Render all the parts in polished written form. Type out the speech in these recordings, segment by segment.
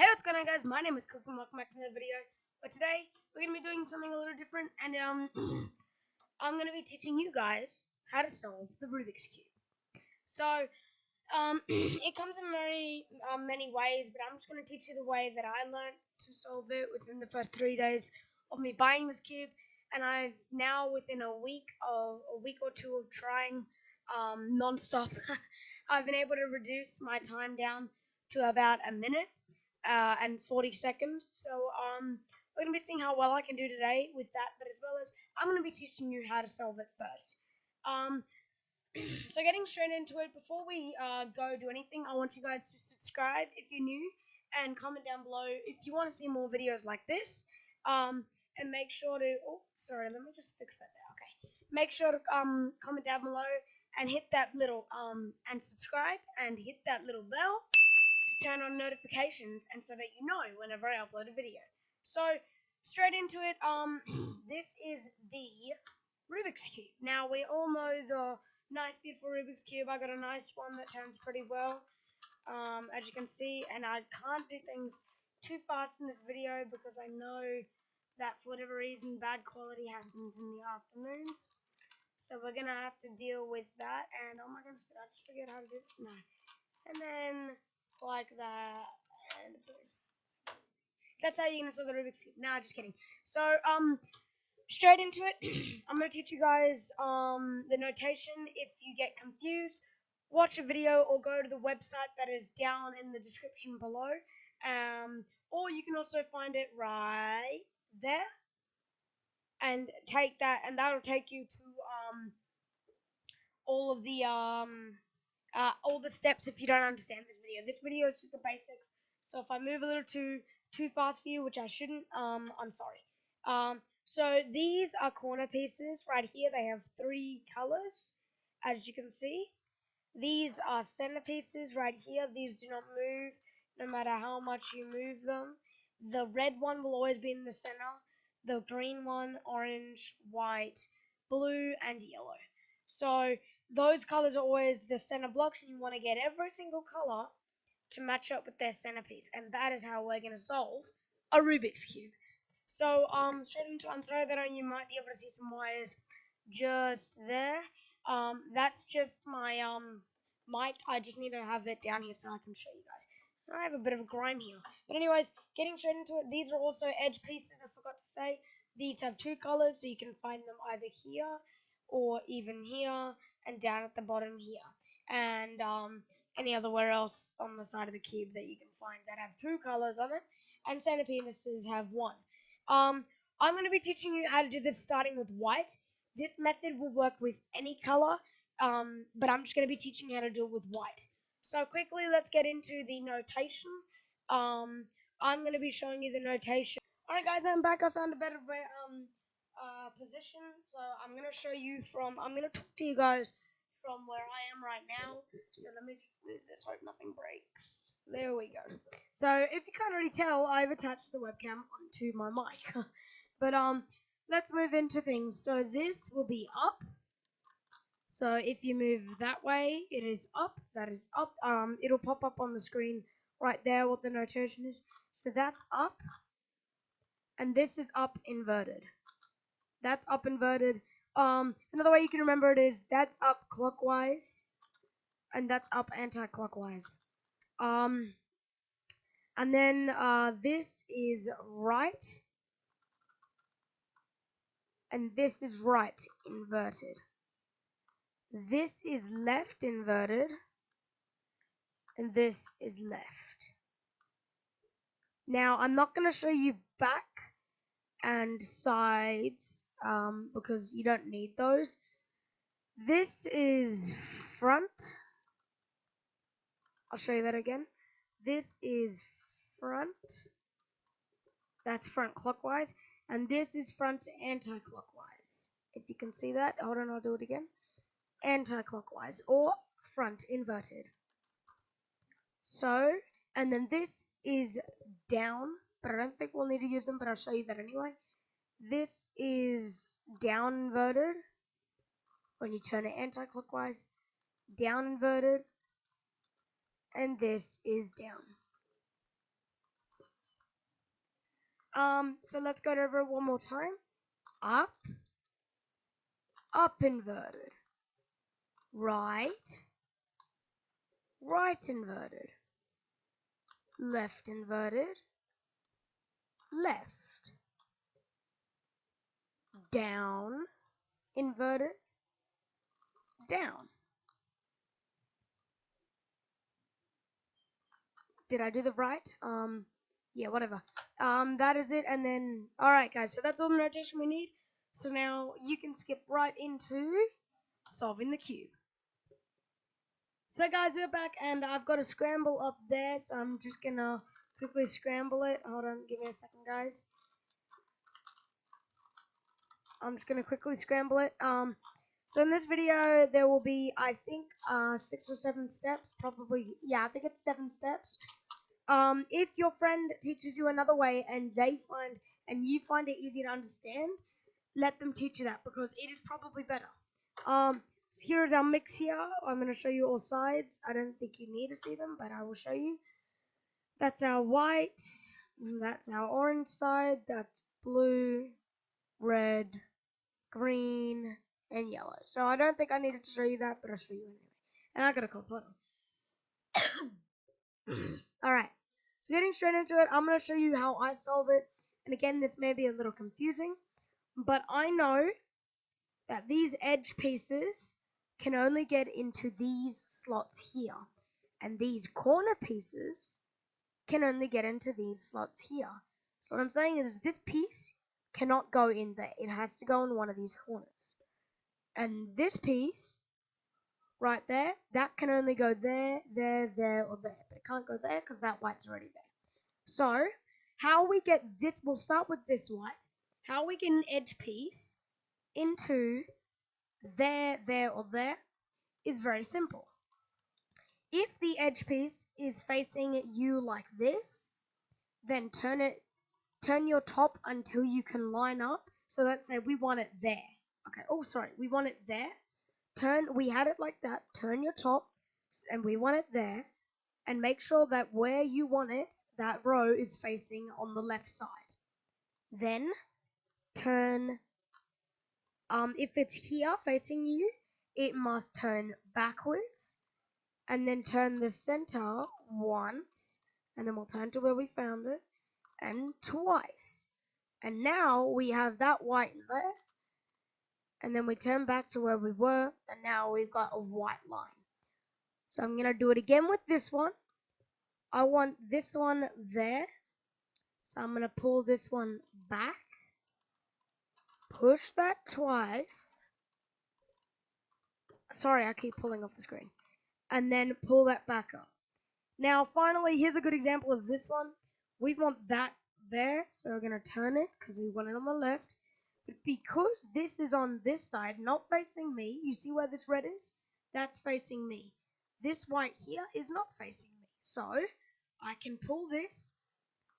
Hey, what's going on, guys? My name is Cook and welcome back to another video. But today we're gonna be doing something a little different, and I'm gonna be teaching you guys how to solve the Rubik's cube. So it comes in very many ways, but I'm just gonna teach you the way that I learned to solve it within the first 3 days of me buying this cube, and I've now within a week or two of trying non-stop, I've been able to reduce my time down to about a minute and 40 seconds. So we're going to be seeing how well I can do today with that, but as well as I'm going to be teaching you how to solve it first. So getting straight into it, before we go do anything, I want you guys to subscribe if you're new and comment down below if you want to see more videos like this. And make sure to, let me just fix that there. Okay. Make sure to comment down below and hit that little and subscribe and hit that little bell to turn on notifications and so that you know whenever I upload a video. So straight into it, this is the Rubik's cube. Now we all know the nice beautiful Rubik's cube. I got a nice one that turns pretty well, as you can see, and I can't do things too fast in this video because I know that for whatever reason bad quality happens in the afternoons. So we're gonna have to deal with that, and oh my goodness, did I just forget how to do it? No. And then like that, and that's how you're gonna solve the Rubik's cube. Nah, just kidding. So straight into it. I'm gonna teach you guys the notation. If you get confused, watch a video or go to the website that is down in the description below. Or you can also find it right there and take that, and that'll take you to all of the all the steps if you don't understand this video. This video is just the basics. So if I move a little too fast for you, which I shouldn't, I'm sorry. So these are corner pieces right here. They have 3 colors, as you can see. These are center pieces right here. These do not move no matter how much you move them. The red one will always be in the center. The green one, orange, white, blue, and yellow. So those colors are always the center blocks, and you want to get every single color to match up with their centerpiece, and that is how we're going to solve a Rubik's cube. So straight into, I'm sorry that you might be able to see some wires just there. That's just my mic. I just need to have it down here so I can show you guys. I have a bit of a grime here, but anyways, getting straight into it. These are also edge pieces. I forgot to say these have 2 colors, so you can find them either here or even here and down at the bottom here, and any otherwhere else on the side of the cube that you can find that have 2 colors on it, and center pieces have 1. I'm going to be teaching you how to do this starting with white. This method will work with any color, but I'm just going to be teaching you how to do it with white. So quickly, let's get into the notation. I'm going to be showing you the notation. Alright guys, I'm back. I found a better position, so I'm going to show you I'm going to talk to you guys from where I am right now. So let me just move this, hope nothing breaks. There we go. So if you can't already tell, I've attached the webcam onto my mic. But let's move into things. So this will be up. So if you move that way, it is up. That is up. It'll pop up on the screen right there what the notation is. So that's up. And this is up inverted. That's up inverted. Another way you can remember it is that's up clockwise, and that's up anti-clockwise. And then this is right, and this is right inverted. This is left inverted, and this is left. Now I'm not going to show you back and sides because you don't need those. This is front. I'll show you that again. This is front. That's front clockwise. And this is front anti-clockwise. If you can see that. Hold on, I'll do it again. Anti-clockwise or front inverted. So, and then this is down. But I don't think we'll need to use them, but I'll show you that anyway. This is down inverted. When you turn it anti-clockwise. Down inverted. And this is down. So let's go over it one more time. Up, up inverted. Right, right inverted. Left inverted. Left. Down inverted. Down. Did I do the right? Yeah, whatever. That is it. And then, all right, guys. So that's all the notation we need. So now you can skip right into solving the cube. So guys, we're back, and I've got a scramble up there. So I'm just gonna quickly scramble it. Hold on, give me a second, guys. I'm just gonna quickly scramble it. So in this video, there will be, I think, 6 or 7 steps. Probably, yeah, I think it's 7 steps. If your friend teaches you another way and you find it easy to understand, let them teach you that, because it is probably better. So here's our mix here. I'm going to show you all sides. I don't think you need to see them, but I will show you. That's our white. That's our orange side. That's blue, red, green, and yellow. So I don't think I needed to show you that, but I'll show you anyway. And I got a cold photo. Alright, so getting straight into it, I'm going to show you how I solve it. And again, this may be a little confusing, but I know that these edge pieces can only get into these slots here. And these corner pieces can only get into these slots here. So what I'm saying is this piece cannot go in there. It has to go in one of these corners. And this piece right there, that can only go there, there, there, or there. But it can't go there because that white's already there. So, how we get this, we'll start with this white. How we get an edge piece into there, there, or there is very simple. If the edge piece is facing you like this, then turn your top until you can line up. So let's say we want it there. Okay, oh sorry, we want it there. We had it like that, turn your top, and we want it there, and make sure that where you want it, that row is facing on the left side. Then turn, if it's here facing you, it must turn backwards, and then turn the center once, and then we'll turn to where we found it, and twice. And now we have that white in there, and then we turn back to where we were, and now we've got a white line. So I'm going to do it again with this one. I want this one there, so I'm going to pull this one back, push that twice. Sorry, I keep pulling off the screen. And then pull that back up. Now, finally, here's a good example of this one. We want that there, so we're going to turn it because we want it on the left. But because this is on this side, not facing me, you see where this red is? That's facing me. This white here is not facing me. So, I can pull this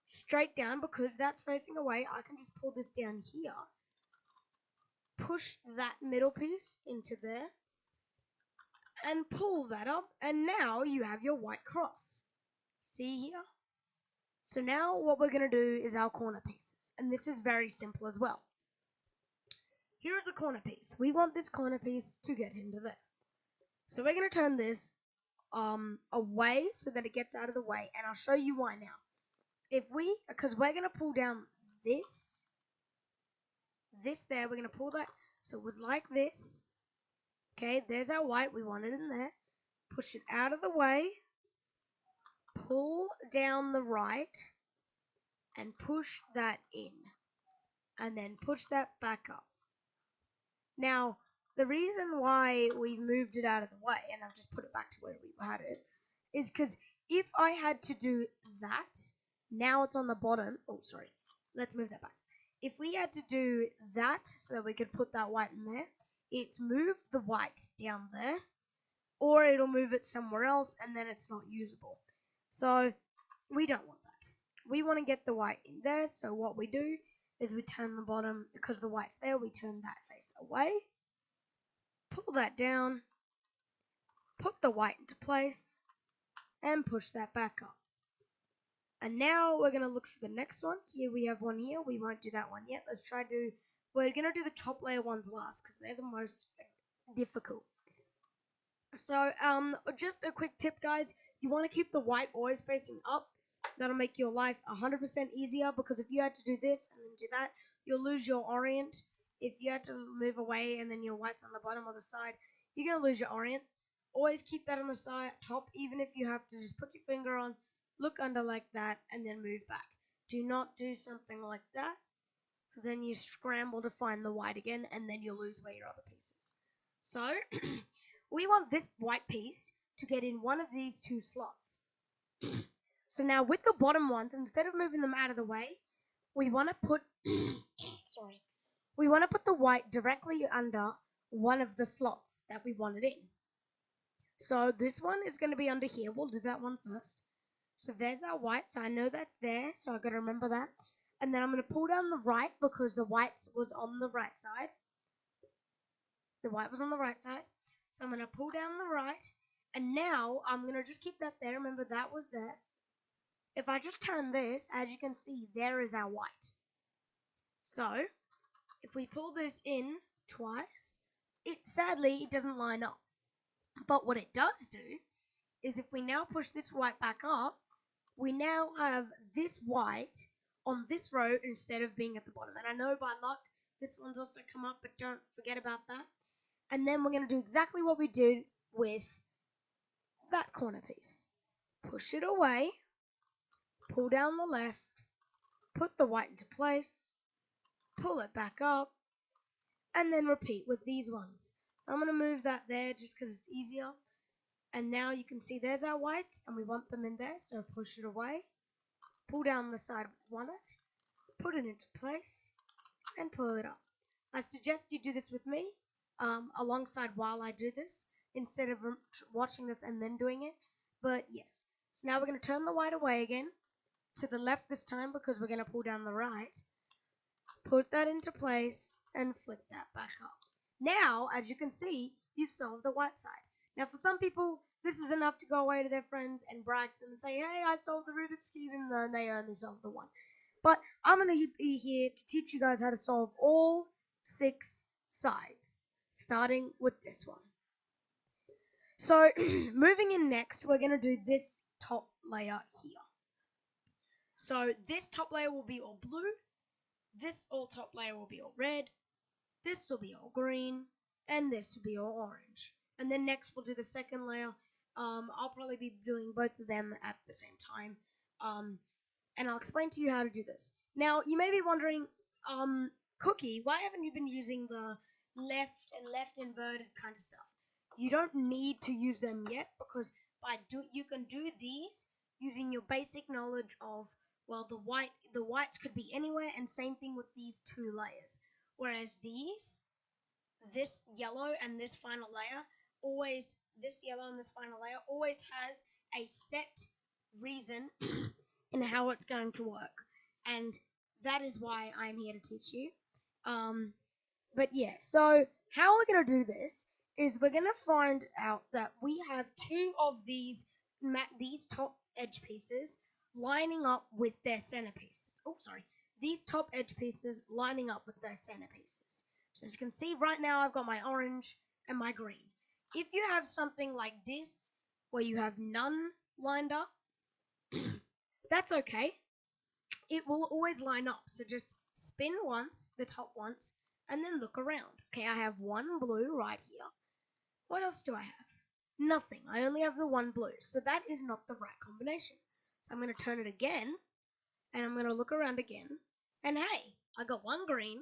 straight down because that's facing away. I can just pull this down here, push that middle piece into there, and pull that up, and now you have your white cross. See here? So now what we're going to do is our corner pieces, and this is very simple as well. Here is a corner piece. We want this corner piece to get into there. So we're going to turn this away so that it gets out of the way, and I'll show you why now. Because we're going to pull down this there, we're going to pull that, so it was like this. Okay, there's our white, we want it in there. Push it out of the way, pull down the right, and push that in. And then push that back up. Now, the reason why we've moved it out of the way, and I've just put it back to where we had it, is because if I had to do that, now it's on the bottom. Oh, sorry. Let's move that back. If we had to do that so that we could put that white in there, it's move the white down there, or it'll move it somewhere else and then it's not usable. So we don't want that. We want to get the white in there, so what we do is we turn the bottom, because the white's there, we turn that face away, pull that down, put the white into place, and push that back up. And now we're going to look for the next one. Here we have one here. We won't do that one yet. We're going to do the top layer ones last because they're the most difficult. So, just a quick tip, guys. You want to keep the white always facing up. That'll make your life 100% easier, because if you had to do this and then do that, you'll lose your orient. If you had to move away and then your white's on the bottom or the side, you're going to lose your orient. Always keep that on the side, top, even if you have to just put your finger on, look under like that, and then move back. Do not do something like that, because then you scramble to find the white again, and then you'll lose where your other piece is. So, we want this white piece to get in one of these two slots. So now with the bottom ones, instead of moving them out of the way, we want to put we want to put the white directly under one of the slots that we want it in. So this one is going to be under here. We'll do that one first. So there's our white, so I know that's there, so I've got to remember that. And then I'm going to pull down the right because the white was on the right side. The white was on the right side. So I'm going to pull down the right, and now I'm going to just keep that there. Remember, that was there. If I just turn this, as you can see, there is our white. So, if we pull this in twice, sadly, it doesn't line up. But what it does do is if we now push this white back up, we now have this white on this row instead of being at the bottom. And I know by luck, this one's also come up, but don't forget about that. And then we're going to do exactly what we did with that corner piece. Push it away, pull down the left, put the white into place, pull it back up, and then repeat with these ones. So I'm going to move that there just because it's easier. And now you can see there's our whites, and we want them in there, so push it away, pull down the side we want it, put it into place, and pull it up. I suggest you do this with me alongside while I do this, instead of watching this and then doing it. But yes, so now we're going to turn the white away again, to the left this time because we're going to pull down the right, put that into place, and flip that back up. Now, as you can see, you've solved the white side. Now, for some people, this is enough to go away to their friends and brag to them and say, hey, I solved the Rubik's Cube, even though they only solved the one. But I'm going to be here to teach you guys how to solve all 6 sides, starting with this one. So, moving in next, we're going to do this top layer here. So, this top layer will be all blue, this all top layer will be all red, this will be all green, and this will be all orange. And then next we'll do the second layer. I'll probably be doing both of them at the same time. And I'll explain to you how to do this. Now, you may be wondering, Cookie, why haven't you been using the left and left inverted kind of stuff? You don't need to use them yet, because you can do these using your basic knowledge of, well, the whites could be anywhere, and same thing with these 2 layers. Whereas this yellow and this final layer always has a set reason in how it's going to work, and that is why I'm here to teach you. But yeah, so how we're gonna do this is we're gonna find out that we have 2 of these top edge pieces lining up with their center pieces. Oh, sorry. These top edge pieces lining up with their center pieces. So as you can see right now, I've got my orange and my green. If you have something like this, where you have none lined up, that's okay. It will always line up. So just spin once, the top once, and then look around. Okay, I have 1 blue right here. What else do I have? Nothing. I only have the 1 blue. So that is not the right combination. So I'm going to turn it again, and I'm going to look around again. And hey, I got 1 green,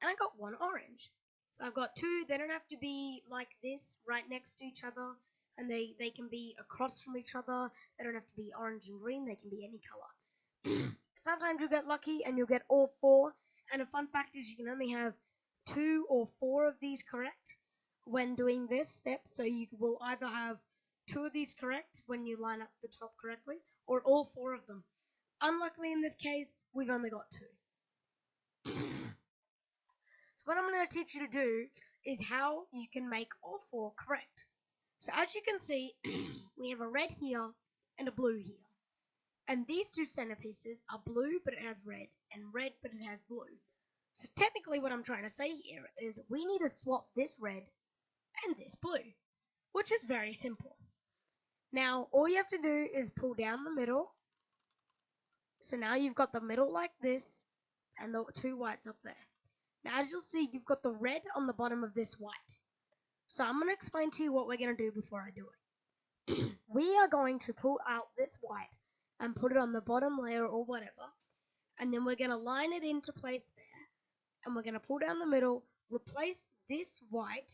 and I got 1 orange. So I've got 2, they don't have to be like this, right next to each other, and they can be across from each other. They don't have to be orange and green, they can be any color. Sometimes you'll get lucky and you'll get all 4, and a fun fact is you can only have 2 or 4 of these correct when doing this step, so you will either have 2 of these correct when you line up the top correctly, or all 4 of them. Unluckily in this case, we've only got 2. So what I'm going to teach you to do is how you can make all 4 correct. So as you can see, we have a red here and a blue here. And these two centerpieces are blue, but it has red, and red, but it has blue. So technically what I'm trying to say here is we need to swap this red and this blue, which is very simple. Now, all you have to do is pull down the middle. So now you've got the middle like this, and the two whites up there. Now, as you'll see, you've got the red on the bottom of this white. So I'm going to explain to you what we're going to do before I do it. We are going to pull out this white and put it on the bottom layer or whatever, and then we're going to line it into place there, and we're going to pull down the middle, replace this white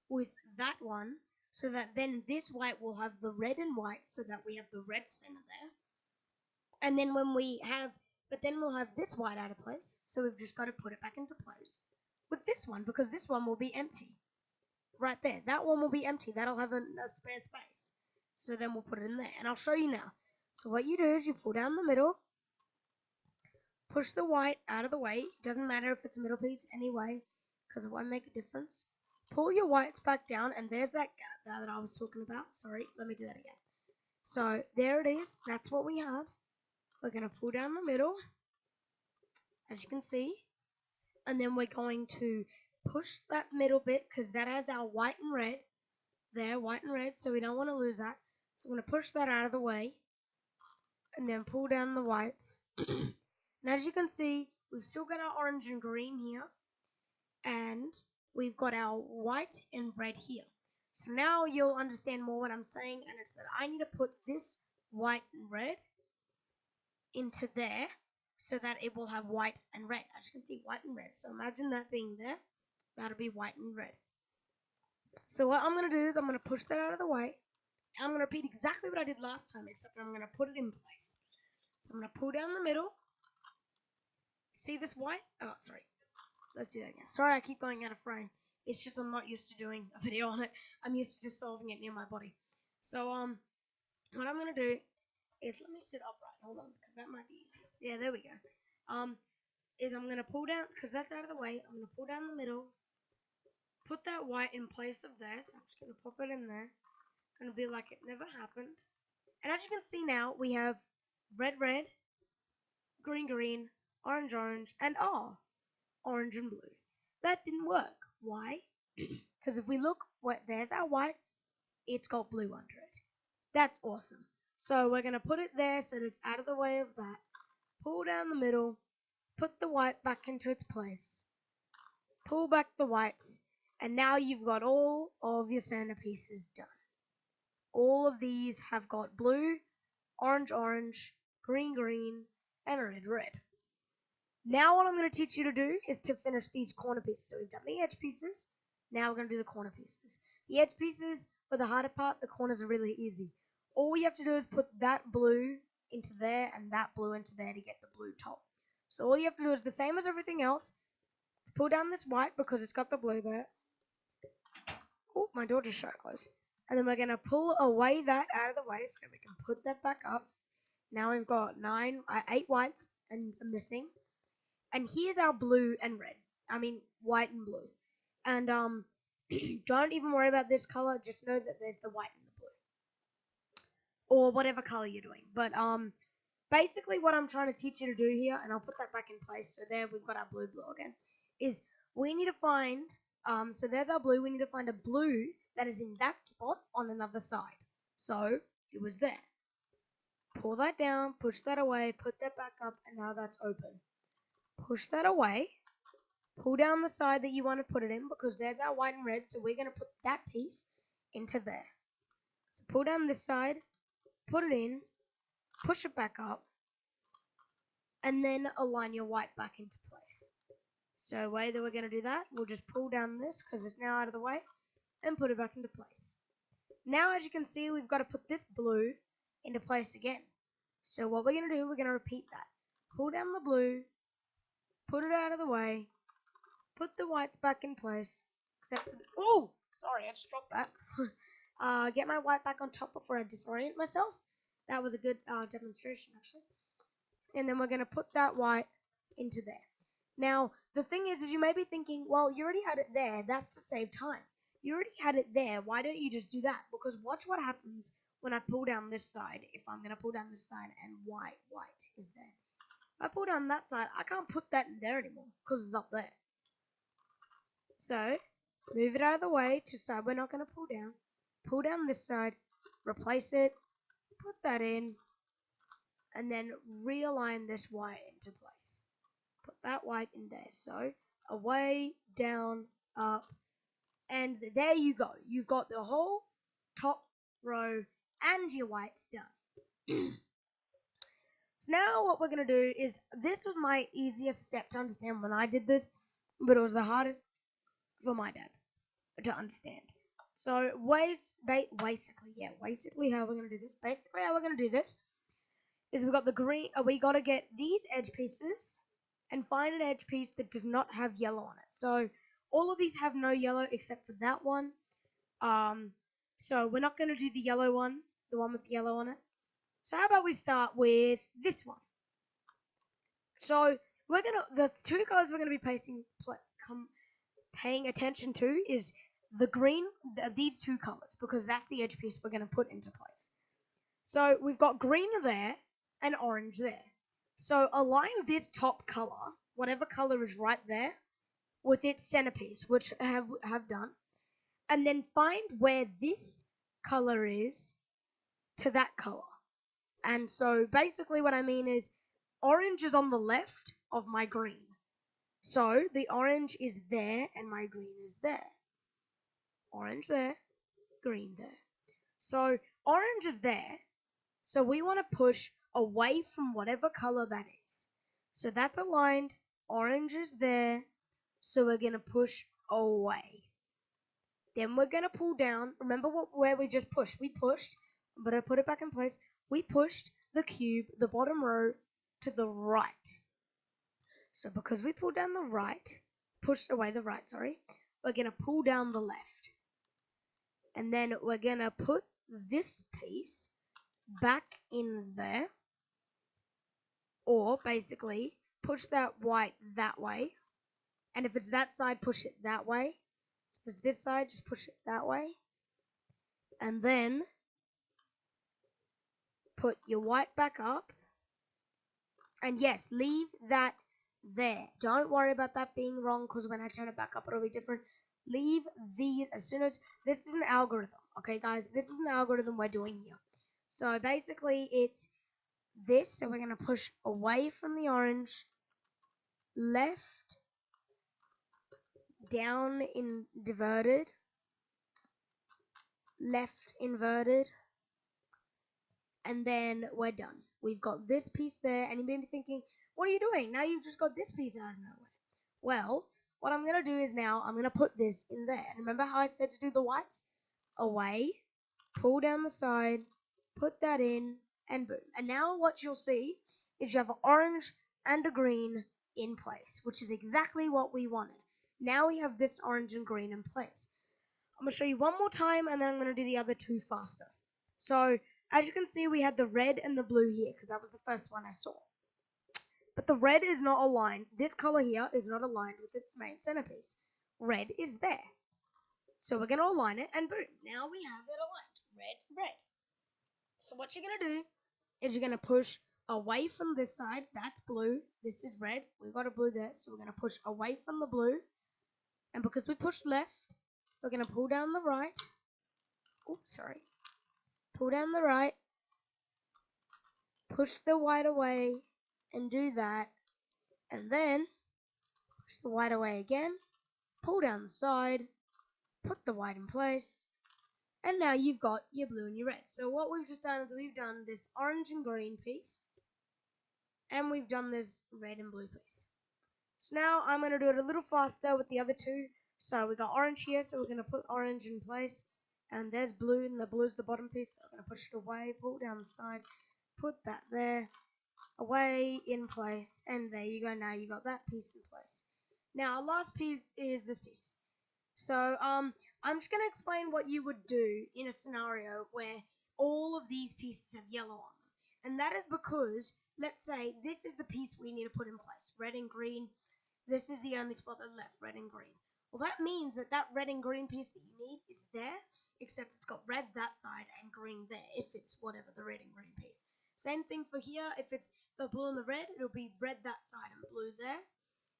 with that one, so that then this white will have the red and white, so that we have the red center there. And then we'll have this white out of place, so we've just got to put it back into place with this one, because this one will be empty. Right there, that one will be empty, that'll have a spare space. So then we'll put it in there, and I'll show you now. So what you do is you pull down the middle, push the white out of the way, it doesn't matter if it's a middle piece anyway, because it won't make a difference. Pull your whites back down, and there's that gap there that I was talking about. Sorry, let me do that again. So there it is, that's what we had. We're going to pull down the middle, as you can see, and then we're going to push that middle bit, because that has our white and red. There, white and red, so we don't want to lose that. So I'm going to push that out of the way, and then pull down the whites. And as you can see, we've still got our orange and green here, and we've got our white and red here. So now you'll understand more what I'm saying, and it's that I need to put this white and red into there, so that it will have white and red. As you can see, white and red. So imagine that being there. That'll be white and red. So what I'm going to do is I'm going to push that out of the way. And I'm going to repeat exactly what I did last time, except I'm going to put it in place. So I'm going to pull down the middle. See this white? Oh, sorry. Let's do that again. Sorry, I keep going out of frame. It's just I'm not used to doing a video on it. I'm used to just solving it near my body. So, what I'm going to do is, let me sit upright. Hold on, because that might be easier. Yeah, there we go. Is I'm going to pull down, because that's out of the way, I'm going to pull down the middle, put that white in place of there, so I'm just going to pop it in there. Going to be like it never happened. And as you can see now, we have red, red, green, green, orange, orange, and orange and blue. That didn't work. Why? Because if we look, there's our white, it's got blue under it. That's awesome. So we're going to put it there so that it's out of the way of that. Pull down the middle, put the white back into its place, pull back the whites, and now you've got all of your centerpieces done. All of these have got blue, orange, orange, green, green, and red, red. Now what I'm going to teach you to do is to finish these corner pieces. So we've done the edge pieces. Now we're going to do the corner pieces. The edge pieces are the harder part. The corners are really easy. All we have to do is put that blue into there and that blue into there to get the blue top. So all you have to do is the same as everything else. Pull down this white because it's got the blue there. Oh, my door just shut close. And then we're going to pull away that out of the way so we can put that back up. Now we've got 8 whites and missing. And here's our blue and red. I mean, white and blue. And don't even worry about this color. Just know that there's the white and the blue. Or whatever color you're doing. But basically what I'm trying to teach you to do here, and I'll put that back in place. So there we've got our blue again. Is we need to find, so there's our blue. We need to find a blue that is in that spot on another side. So it was there. Pull that down, push that away, put that back up, and now that's open. Push that away, pull down the side that you want to put it in because there's our white and red, so we're going to put that piece into there. So pull down this side, put it in, push it back up, and then align your white back into place. So the way that we're going to do that, we'll just pull down this because it's now out of the way and put it back into place. Now as you can see, we've got to put this blue into place again. So what we're going to do, we're going to repeat that. Pull down the blue, put it out of the way, put the whites back in place, except for oh, sorry, I just dropped that. Get my white back on top before I disorient myself. That was a good demonstration, actually. And then we're going to put that white into there. Now, the thing is you may be thinking, well, you already had it there. That's to save time. You already had it there. Why don't you just do that? Because watch what happens when I pull down this side, if I'm going to pull down this side and white is there. If I pull down that side, I can't put that in there anymore because it's up there. So, move it out of the way to side we're not going to pull down. Pull down this side, replace it, put that in, and then realign this white into place. Put that white in there. So, away, down, up, and there you go. You've got the whole top row and your whites done. So now what we're going to do is, this was my easiest step to understand when I did this, but it was the hardest for my dad to understand. So basically how we're going to do this, is we got the green, we got to get these edge pieces and find an edge piece that does not have yellow on it. So all of these have no yellow except for that one. So we're not going to do the yellow one, the one with the yellow on it. So how about we start with this one? So the two colors we're gonna be paying attention to is the green, these two colors, because that's the edge piece we're gonna put into place. So we've got green there and orange there. So align this top color, whatever color is right there, with its centerpiece, which I have done, and then find where this color is to that color. And so basically what I mean is, orange is on the left of my green. So the orange is there and my green is there. Orange there, green there. So orange is there. So we want to push away from whatever color that is. So that's aligned. Orange is there. So we're going to push away. Then we're going to pull down. Remember where we just pushed? We pushed, but I put it back in place. We pushed the cube, the bottom row, to the right. So because we pulled down the right, pushed away the right, sorry, we're going to pull down the left. And then we're going to put this piece back in there. Or basically, push that white that way. And if it's that side, push it that way. So if it's this side, just push it that way. And then put your white back up. And yes, leave that there. Don't worry about that being wrong, because when I turn it back up, it'll be different. Leave these as soon as, this is an algorithm, okay guys? This is an algorithm we're doing here. So basically it's this, so we're going to push away from the orange, left, down, inverted, left, inverted, and then we're done. We've got this piece there, and you may be thinking, what are you doing? Now you've just got this piece out of nowhere. Well, what I'm going to do is now I'm going to put this in there. And remember how I said to do the whites? Away, pull down the side, put that in, and boom. And now what you'll see is you have an orange and a green in place, which is exactly what we wanted. Now we have this orange and green in place. I'm going to show you one more time, and then I'm going to do the other two faster. So, as you can see, we had the red and the blue here, because that was the first one I saw. But the red is not aligned. This color here is not aligned with its main centerpiece. Red is there. So we're going to align it, and boom, now we have it aligned. Red, red. So what you're going to do is you're going to push away from this side. That's blue. This is red. We've got a blue there, so we're going to push away from the blue. And because we pushed left, we're going to pull down the right. Oops, sorry. Pull down the right. Push the white away. And do that, and then push the white away again, pull down the side, put the white in place, and now you've got your blue and your red. So what we've just done is we've done this orange and green piece, and we've done this red and blue piece. So now I'm going to do it a little faster with the other two. So we got orange here, so we're going to put orange in place, and there's blue, and the blue is the bottom piece, so I'm going to push it away, pull down the side, put that there, away, in place, and there you go. Now you got that piece in place. Now our last piece is this piece. So I'm just going to explain what you would do in a scenario where all of these pieces have yellow on them. And that is because, let's say this is the piece we need to put in place, red and green. This is the only spot that's left, red and green. Well, that means that that red and green piece that you need is there, except it's got red that side and green there, if it's whatever, the red and green piece. Same thing for here. If it's the blue and the red, it'll be red that side and blue there.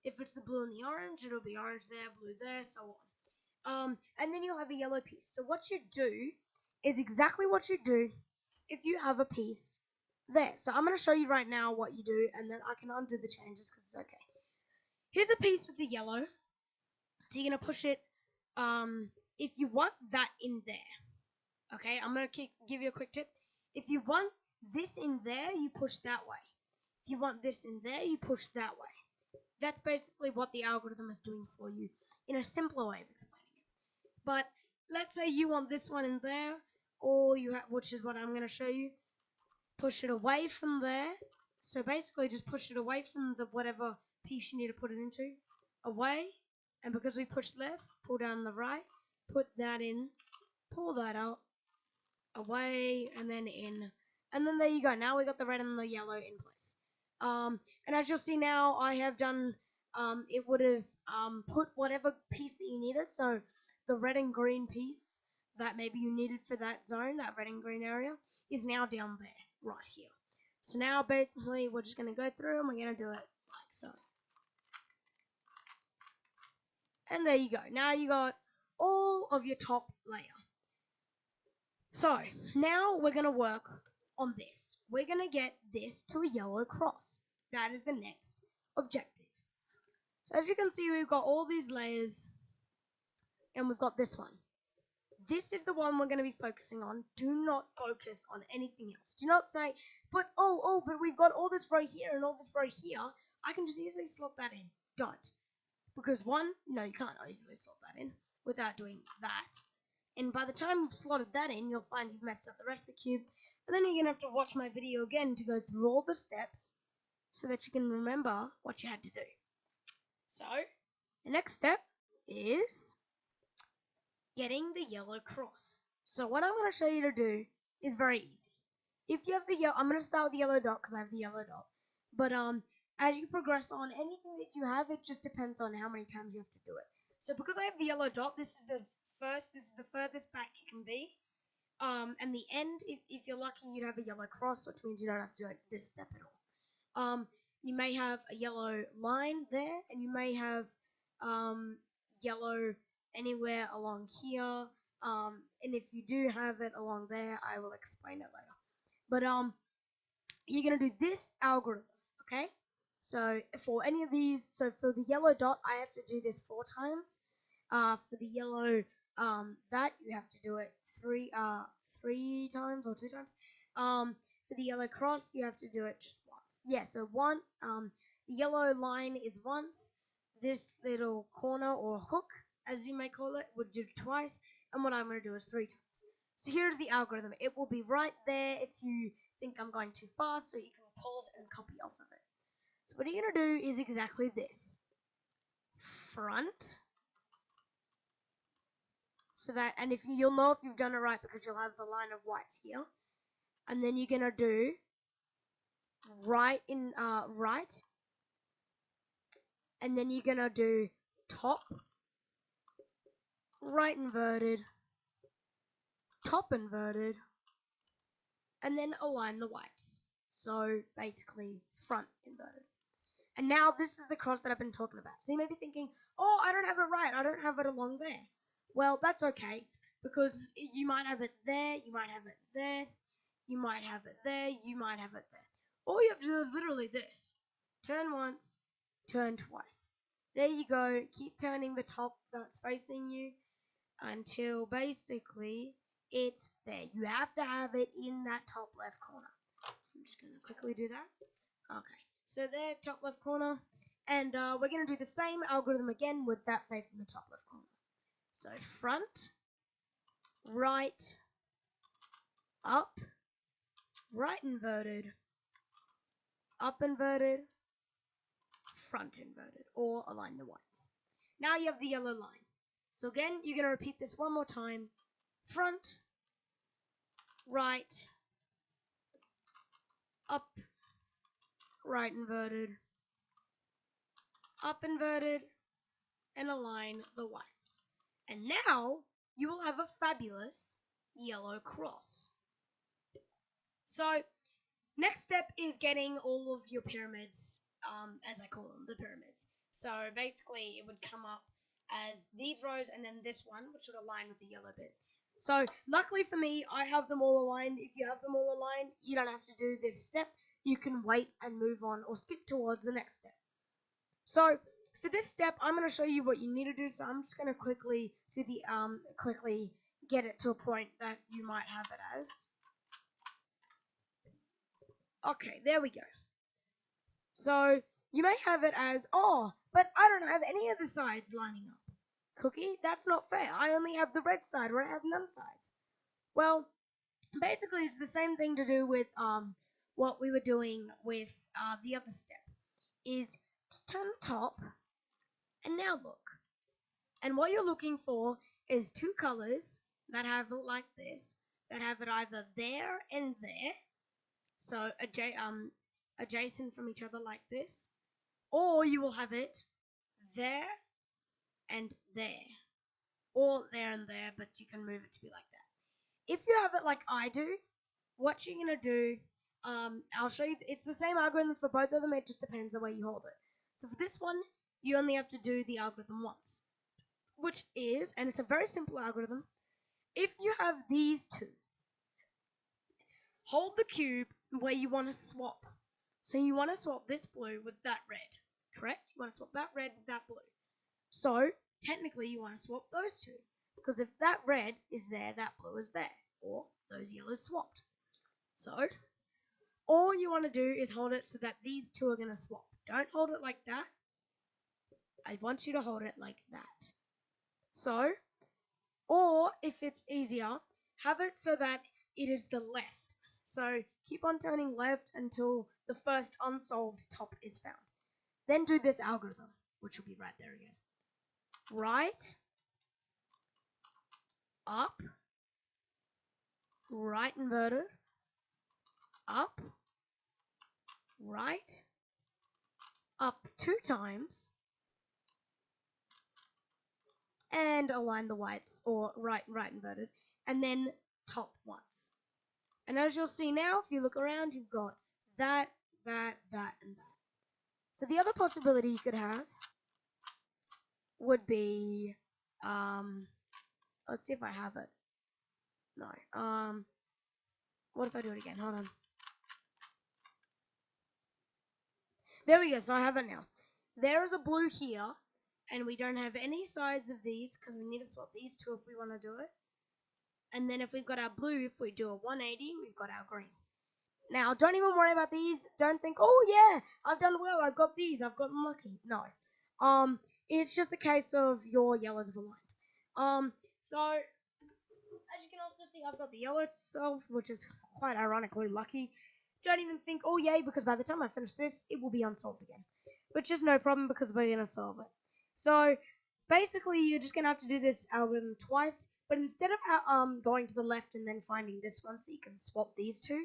If it's the blue and the orange, it'll be orange there, blue there, so on. And then you'll have a yellow piece. So what you do is exactly what you do if you have a piece there. So I'm going to show you right now what you do, and then I can undo the changes because it's okay. Here's a piece with the yellow. So you're going to push it, if you want that in there. Okay, I'm going to give you a quick tip. If you want this in there, you push that way. If you want this in there, you push that way. That's basically what the algorithm is doing for you in a simpler way of explaining it. But let's say you want this one in there, or which is what I'm going to show you. Push it away from there. So basically just push it away from the whatever piece you need to put it into. Away. And because we pushed left, pull down the right. Put that in. Pull that out. Away. And then in. And then there you go. Now we got the red and the yellow in place. And as you'll see now, I have done, it would have put whatever piece that you needed. So the red and green piece that maybe you needed for that zone, that red and green area, is now down there, right here. So now basically we're just going to go through and we're going to do it like so. And there you go. Now you got all of your top layer. So now we're going to work on this. We're going to get this to a yellow cross. That is the next objective. So as you can see, we've got all these layers, and we've got this one. This is the one we're going to be focusing on. Do not focus on anything else. Do not say, but we've got all this right here and all this right here. I can just easily slot that in. Don't. Because one, no, you can't easily slot that in without doing that. And by the time you've slotted that in, you'll find you've messed up the rest of the cube. And then you're going to have to watch my video again to go through all the steps so that you can remember what you had to do. So, the next step is getting the yellow cross. So what I'm going to show you to do is very easy. If you have the yellow, I'm going to start with the yellow dot because I have the yellow dot. But as you progress on anything that you have, it just depends on how many times you have to do it. So because I have the yellow dot, this is the furthest back you can be. And the end, if you're lucky, you'd have a yellow cross, which means you don't have to do this step at all. You may have a yellow line there, and you may have yellow anywhere along here. And if you do have it along there, I will explain it later. But you're gonna do this algorithm, okay? So for any of these, so for the yellow dot, I have to do this 4 times. For the yellow that you have to do it 3 times or 2 times. For the yellow cross, you have to do it just once. Yeah, so one, the yellow line is once. This little corner or hook, as you may call it, would do twice. And what I'm going to do is 3 times. So here's the algorithm. It will be right there if you think I'm going too fast, so you can pause and copy off of it. So what you're going to do is exactly this. Front. So that, and if you'll know if you've done it right because you'll have the line of whites here. And then you're going to do right in right, and then you're gonna do top, right inverted, top inverted, and then align the whites. So basically front inverted. And now this is the cross that I've been talking about. So you may be thinking, oh, I don't have it right, I don't have it along there. Well, that's okay, because you might have it there, you might have it there, you might have it there, you might have it there. All you have to do is literally this. Turn once, turn twice. There you go. Keep turning the top that's facing you until basically it's there. You have to have it in that top left corner. So I'm just going to quickly do that. Okay. So there, top left corner. And we're going to do the same algorithm again with that facing the top left corner. So front, right, up, right inverted, up inverted, front inverted, or align the whites. Now you have the yellow line. So again, you're going to repeat this one more time. Front, right, up, right inverted, up inverted, and align the whites. And now you will have a fabulous yellow cross. So next step is getting all of your pyramids, as I call them, the pyramids. So basically, it would come up as these rows and then this one, which would align with the yellow bit. So luckily for me, I have them all aligned. If you have them all aligned, you don't have to do this step. You can wait and move on or skip towards the next step. So for this step, I'm going to show you what you need to do. So I'm just going to quickly do the quickly get it to a point that you might have it as. Okay, there we go. So you may have it as, oh, but I don't have any of the sides lining up. Cookie, that's not fair. I only have the red side where I have none sides. Well, basically it's the same thing to do with what we were doing with the other step. Is just turn the top and now look. And what you're looking for is two colors that have it like this, that have it either there and there, so adjacent from each other like this, or you will have it there and there, or there and there, but you can move it to be like that. If you have it like I do, what you're going to do, I'll show you, it's the same algorithm for both of them, it just depends the way you hold it. So for this one, you only have to do the algorithm once, which is, and it's a very simple algorithm, if you have these two, hold the cube where you want to swap. So you want to swap this blue with that red, correct? You want to swap that red with that blue. So technically you want to swap those two, because if that red is there, that blue is there, or those yellows swapped. So all you want to do is hold it so that these two are going to swap. Don't hold it like that. I want you to hold it like that. So, or if it's easier, have it so that it is the left. So keep on turning left until the first unsolved top is found. Then do this algorithm, which will be right there again. Right, up, right inverted, up, right, up 2 times, and align the whites, or right inverted, and then top once. And as you'll see now, if you look around, you've got that, and that. So the other possibility you could have would be, let's see if I have it. No. What if I do it again? Hold on. There we go. So I have it now. There is a blue here, and we don't have any sides of these because we need to swap these two if we want to do it. And then if we've got our blue, if we do a 180, we've got our green. Now, don't even worry about these. Don't think, oh yeah, I've done well. I've got these. I've gotten lucky. No. It's just a case of your yellows have aligned. So as you can also see, I've got the yellow solved, which is quite ironically lucky. Don't even think, oh yay, because by the time I finish this, it will be unsolved again. Which is no problem because we're going to solve it. So basically, you're just going to have to do this algorithm twice, but instead of going to the left and then finding this one so you can swap these two,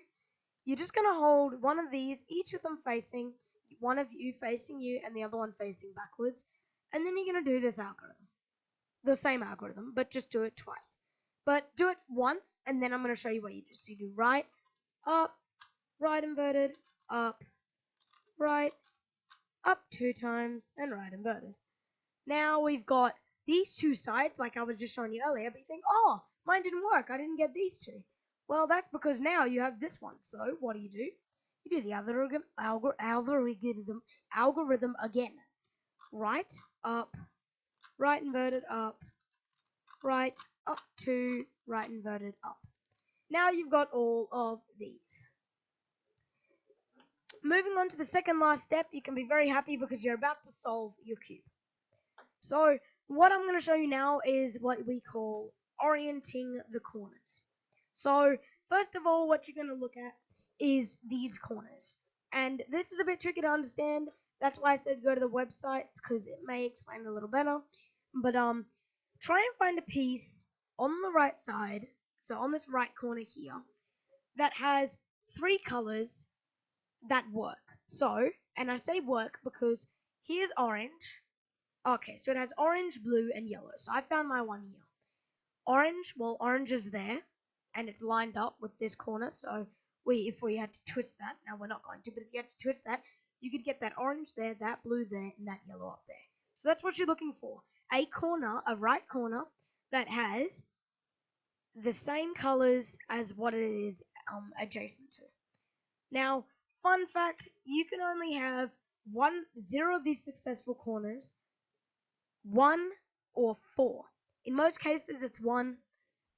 you're just going to hold one of these, each of them facing, one of you facing you and the other one facing backwards, and then you're going to do this algorithm. The same algorithm, but just do it twice. But do it once, and then I'm going to show you what you do. So you do right, up, right inverted, up 2 times, and right inverted. Now we've got these two sides, like I was just showing you earlier, but you think, oh, mine didn't work. I didn't get these two. Well, that's because now you have this one. So what do? You do the algorithm again. Right, up, right inverted, up, 2, right inverted, up. Now you've got all of these. Moving on to the second last step, you can be very happy because you're about to solve your cube. So what I'm going to show you now is what we call orienting the corners. So first of all, what you're going to look at is these corners. And this is a bit tricky to understand. That's why I said go to the websites, because it may explain a little better. But try and find a piece on the right side, so on this right corner here, that has 3 colors that work. So, and I say work because here's orange. Okay, so it has orange, blue, and yellow. So I found my one here. Orange, well, orange is there, and it's lined up with this corner, so if we had to twist that, now we're not going to, but if you had to twist that, you could get that orange there, that blue there, and that yellow up there. So that's what you're looking for. A corner, a right corner, that has the same colors as what it is adjacent to. Now, fun fact, you can only have 0 of these successful corners, 1 or 4. In most cases, it's 1,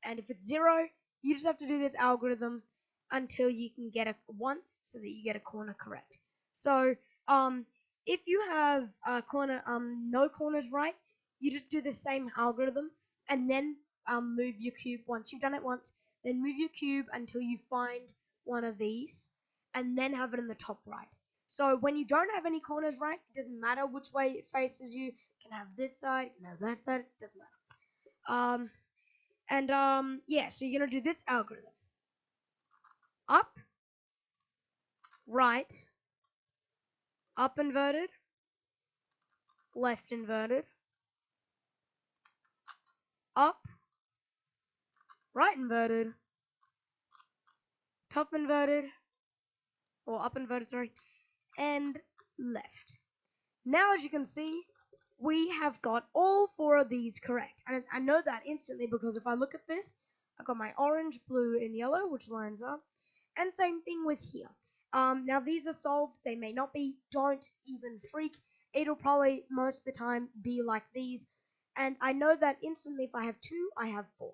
and if it's 0, you just have to do this algorithm until you can get it once so that you get a corner correct. So, if you have a corner, no corners right, you just do the same algorithm and then move your cube. Once you've done it once, then move your cube until you find one of these and then have it in the top right. So when you don't have any corners right, it doesn't matter which way it faces you. You can have this side, you can have that side, it doesn't matter. Yeah, so you're going to do this algorithm. Up, right, up inverted, left inverted, up, right inverted, top inverted, or up inverted, sorry, and left. Now, as you can see, we have got all 4 of these correct. And I know that instantly because if I look at this, I've got my orange, blue, and yellow, which lines up. And same thing with here. Now, these are solved. They may not be. Don't even freak. It'll probably, most of the time, be like these. And I know that instantly if I have 2, I have 4.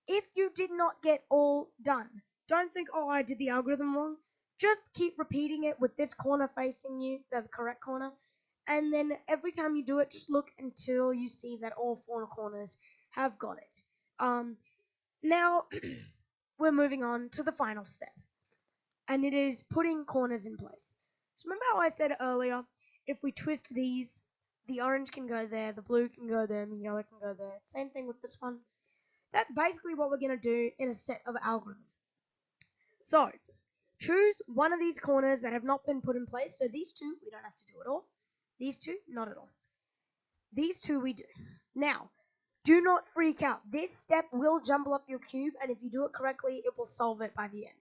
If you did not get all done, don't think, oh, I did the algorithm wrong. Just keep repeating it with this corner facing you, the correct corner. And then every time you do it, just look until you see that all 4 corners have got it. Now, we're moving on to the final step. And it is putting corners in place. So remember how I said earlier, if we twist these, the orange can go there, the blue can go there, and the yellow can go there. Same thing with this one. That's basically what we're going to do in a set of algorithm. So, choose one of these corners that have not been put in place. So these 2, we don't have to do at all. These 2, not at all. These 2 we do. Now, do not freak out. This step will jumble up your cube, and if you do it correctly, it will solve it by the end.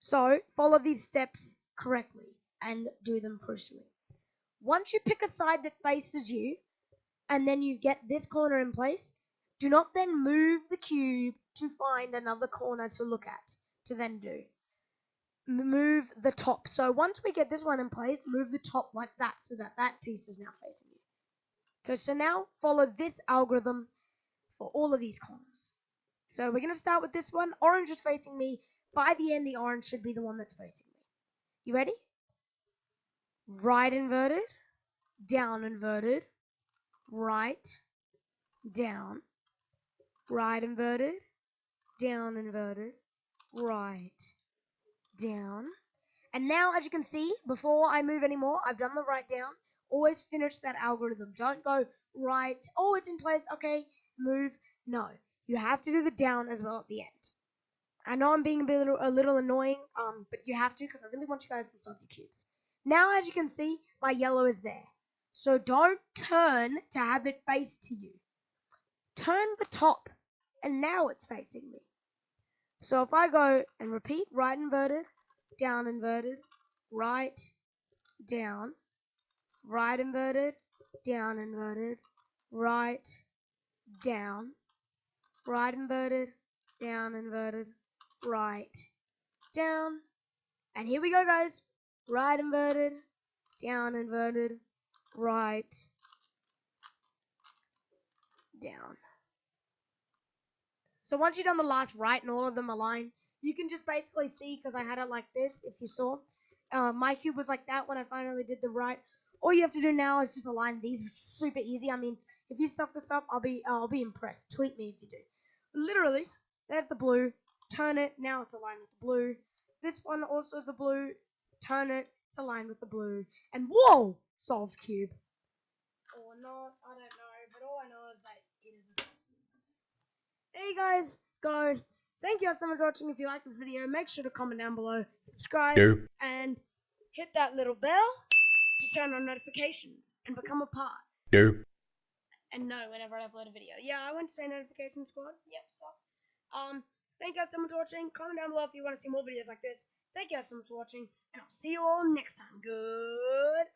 So, follow these steps correctly and do them crucially. Once you pick a side that faces you, and then you get this corner in place, do not then move the cube to find another corner to look at, to then do. Move the top. So once we get this one in place, move the top like that so that that piece is now facing you. Okay, so now follow this algorithm for all of these corners. So we're going to start with this one. Orange is facing me. By the end, the orange should be the one that's facing me. You ready? Right inverted, down inverted, right, down, right inverted, down inverted, right, down. And now, as you can see, before I move anymore, I've done the right down. Always finish that algorithm. Don't go right, oh, it's in place, okay, move. No, you have to do the down as well at the end. I know I'm being a little annoying, but you have to because I really want you guys to solve your cubes. Now, as you can see, my yellow is there. So don't turn to have it face to you. Turn the top, and now it's facing me. So if I go and repeat, right inverted, down inverted, right, down, right inverted, down inverted, right, down, right inverted, down inverted, right, down, and here we go, guys. Right inverted, down inverted, right, down. So once you've done the last right and all of them align, you can just basically see, because I had it like this, if you saw. My cube was like that when I finally did the right. All you have to do now is just align these. It's super easy. I mean, if you stuff this up, I'll be impressed. Tweet me if you do. Literally, there's the blue. Turn it. Now it's aligned with the blue. This one also is the blue. Turn it. It's aligned with the blue. And whoa! Solved cube. Or not, I don't know. But all I know is that it is a solved cube. There you guys go. Thank you guys so much for watching. If you like this video, make sure to comment down below, subscribe, and hit that little bell to turn on notifications and become a part. and know whenever I upload a video. Yeah, I went to say notification squad. Yep, so. Thank you guys so much for watching. Comment down below if you want to see more videos like this. Thank you guys so much for watching, and I'll see you all next time. Goodbye.